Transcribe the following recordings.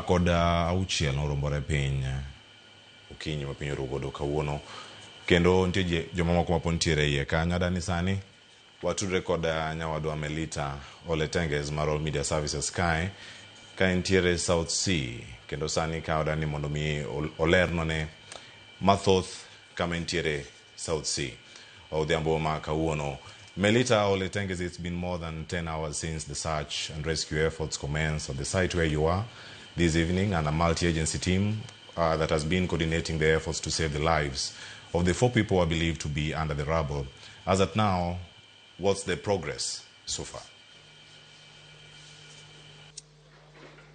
Koda auchiel norombore piny okinyi ma piny orugodo kawuono kendo nitie jomamoko mapod ntiere iye kanyo. Adani sani watudre koda nyawadwa Melita Oletenges mar All Media Services kae ka ntiere South Sea kendo sani ka odani mondo mi olernone mathoth kama ntiere South Sea odhiambo ma kawuono. Melita Oletenges, it's been more than 10 hours since the search and rescue efforts commenced on the site where you are this evening, and a multi-agency team that has been coordinating the efforts to save the lives of the 4 people who are believed to be under the rubble. As at now, what's the progress so far?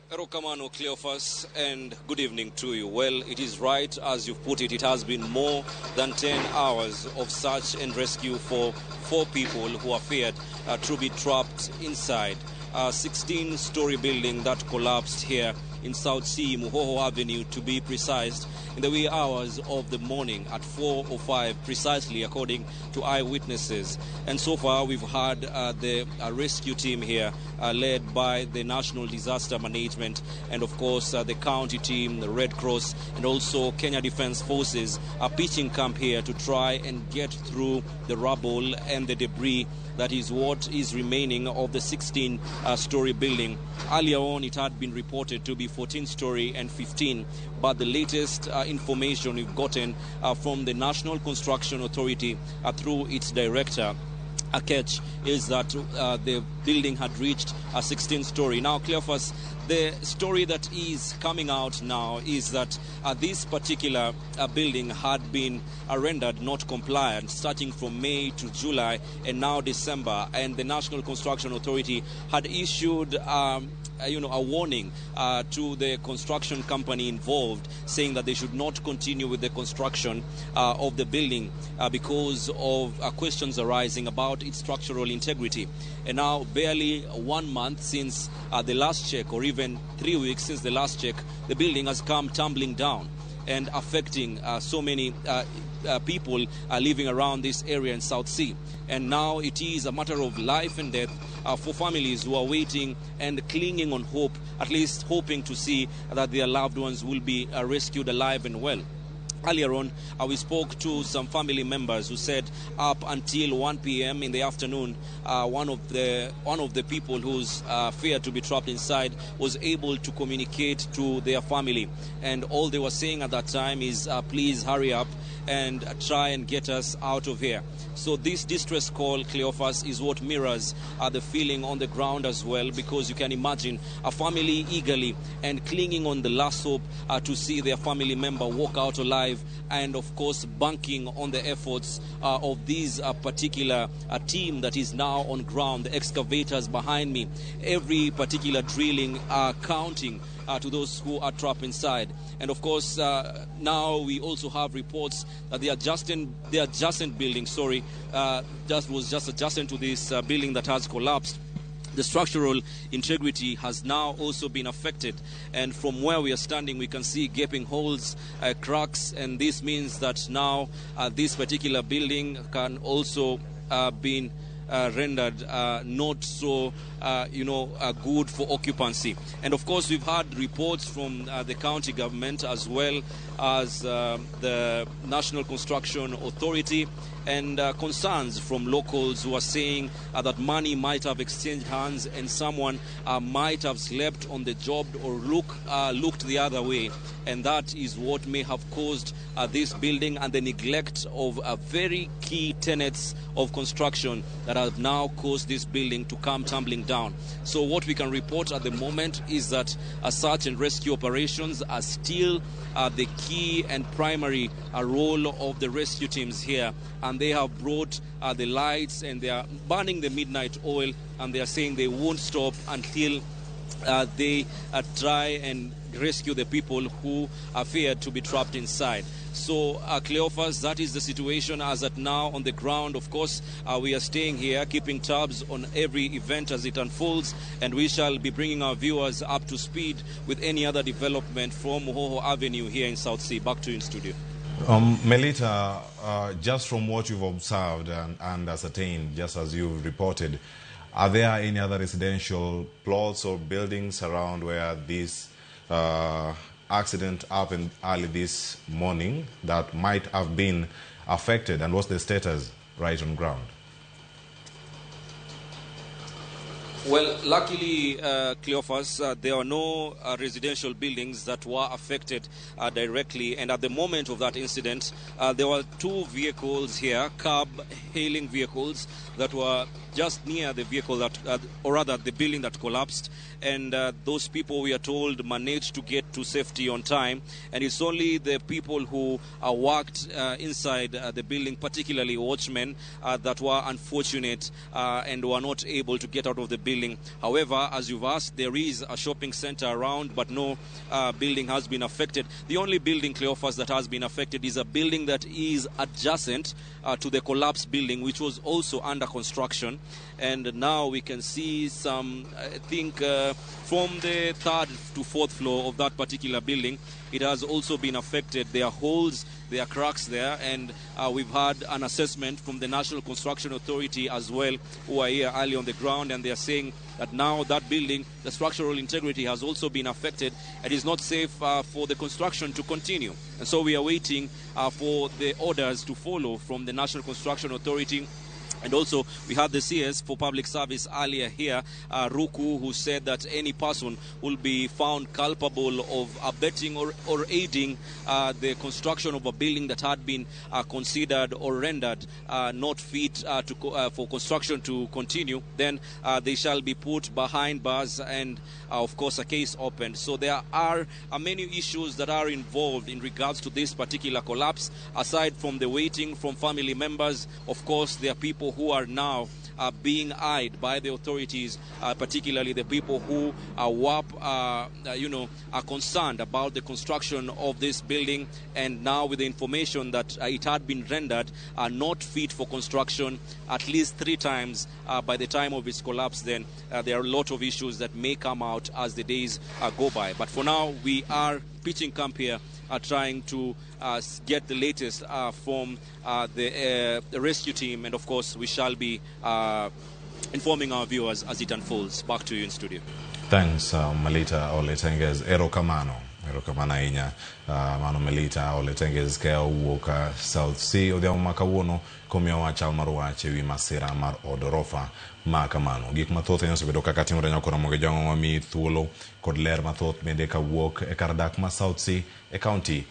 Erokamano Cleophas, and good evening to you. Well, it is right, as you've put it, it has been more than 10 hours of search and rescue for 4 people who are feared to be trapped inside a 16-story building that collapsed here in South Sea, Mokwamo Avenue, to be precise, in the wee hours of the morning at 4:05 precisely, according to eyewitnesses. And so far, we've had the rescue team here, led by the National Disaster Management, and of course the county team, the Red Cross, and also Kenya Defence Forces are pitching camp here to try and get through the rubble and the debris that is what is remaining of the 16-story building. Earlier on, it had been reported to be 14-story and 15, but the latest information we've gotten from the National Construction Authority through its director, Akech, is that the building had reached a 16-story. Now, Cleophas, the story that is coming out now is that this particular building had been rendered not compliant starting from May to July and now December, and the National Construction Authority had issued a warning to the construction company involved, saying that they should not continue with the construction of the building because of questions arising about its structural integrity. And now, barely 1 month since the last check, or even 3 weeks since the last check, the building has come tumbling down and affecting so many people living around this area in South Sea. And now it is a matter of life and death for families who are waiting and clinging on hope, at least hoping to see that their loved ones will be rescued alive and well. Earlier on, we spoke to some family members who said up until 1 p.m. in the afternoon, one of the people who's feared to be trapped inside was able to communicate to their family. And all they were saying at that time is, please hurry up and try and get us out of here. So this distress call, Cleophas, is what mirrors the feeling on the ground as well, because you can imagine a family eagerly and clinging on the last hope to see their family member walk out alive, and of course banking on the efforts of this particular team that is now on ground, the excavators behind me, every particular drilling counting to those who are trapped inside. And of course, now we also have reports that the adjacent building, was just adjacent to this building that has collapsed. The structural integrity has now also been affected, and from where we are standing, we can see gaping holes, cracks, and this means that now this particular building can also be rendered not so good for occupancy. And of course, we've had reports from the county government as well as the National Construction Authority, and concerns from locals who are saying that money might have exchanged hands and someone might have slept on the job or looked the other way, and that is what may have caused this building and the neglect of very key tenets of construction that have now caused this building to come tumbling down. So what we can report at the moment is that search and rescue operations are still the key and primary role of the rescue teams here, and they have brought the lights and they are burning the midnight oil, and they are saying they won't stop until they try and rescue the people who are feared to be trapped inside. So, Cleophas, that is the situation as at now on the ground. Of course, we are staying here, keeping tabs on every event as it unfolds, and we shall be bringing our viewers up to speed with any other development from Mokwamo Avenue here in South Sea. Back to you in studio. Melita, just from what you've observed and ascertained, just as you've reported, are there any other residential plots or buildings around where this accident happened early this morning that might have been affected, and what's the status right on ground? Well, luckily, Cleophas, there are no residential buildings that were affected directly. And at the moment of that incident, there were two vehicles here, cab hailing vehicles, that were just near the vehicle that, or rather the building that collapsed. And those people, we are told, managed to get to safety on time. And it's only the people who worked inside the building, particularly watchmen, that were unfortunate and were not able to get out of the building. However, as you've asked, there is a shopping center around, but no building has been affected. The only building, Cleophas, that has been affected is a building that is adjacent to the collapsed building, which was also under construction. And now we can see some, I think, from the third to fourth floor of that particular building, it has also been affected. There are holes, there are cracks there, and we've had an assessment from the National Construction Authority as well, who are here early on the ground, and they are saying that now that building, the structural integrity has also been affected. It is not safe for the construction to continue. And so we are waiting for the orders to follow from the National Construction Authority. And also, we had the CS for Public Service earlier here, Ruku, who said that any person will be found culpable of abetting or aiding the construction of a building that had been considered or rendered not fit for construction to continue, then they shall be put behind bars and, of course, a case opened. So there are many issues that are involved in regards to this particular collapse. Aside from the waiting from family members, of course, there are people who are now being eyed by the authorities, particularly the people who are concerned about the construction of this building. And now with the information that it had been rendered not fit for construction at least 3 times by the time of its collapse, then there are a lot of issues that may come out as the days go by. But for now, we are pitching camp here, trying to get the latest from the rescue team, and of course we shall be informing our viewers as it unfolds. Back to you in studio. Thanks, Melita Oletenges. Erokamano inya mano Melita Oletenges ke uoka South Sea odhiambo makawuono komiyo wachal mar wach ewi masira mar orofa makamano. Gik mathoth osebedo kaka timore nyako Ramogi jongo mi thuolo kod ler mathoth bende kawuok e kar dak ma South Sea e county